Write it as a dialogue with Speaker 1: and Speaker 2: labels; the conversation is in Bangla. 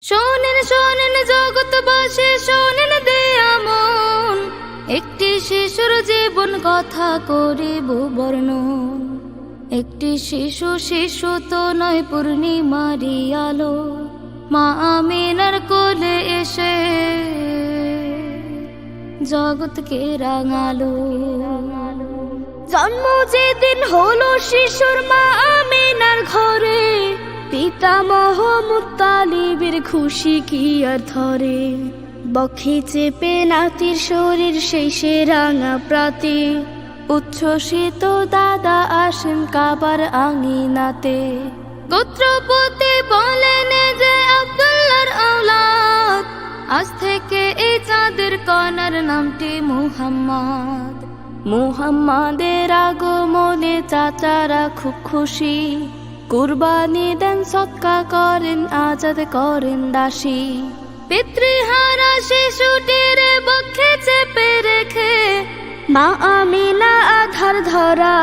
Speaker 1: শোনেন শোনেন জগৎবাসী শোনেন দেয়া মন, একটি শিশুর জীবন কথা করিব বর্ণন। একটি শিশু শিশু তো নয় পূর্ণিমারি আলো, মা আমিনার কোলে এসে জগৎকে রাঙালো। জন্ম যেদিন হলো শিশুর মা আমিনার ঘরে, পিতামহ মুত্তালিবের খুশি কি আর ধরে। বক্ষে চেপে নাতির শরীর সেই সে রাঙা প্রাতে, উচ্ছ্বসিত দাদা আসেন কাবার আঙিনাতে। গোত্রপতি বলেন যে আব্দুল্লাহর আওলাদ, আজ থেকে এই চাঁদের কণার নামটি মুহাম্মদ। মুহাম্মাদের আগমনে চাচারা খুব খুশি, কুরবানি দেন সৎকা করেন আজাদ করেন দাসী। পিতৃহারা শিশুটির বক্ষে চেপে রেখে মা আমিনা আধার ধরা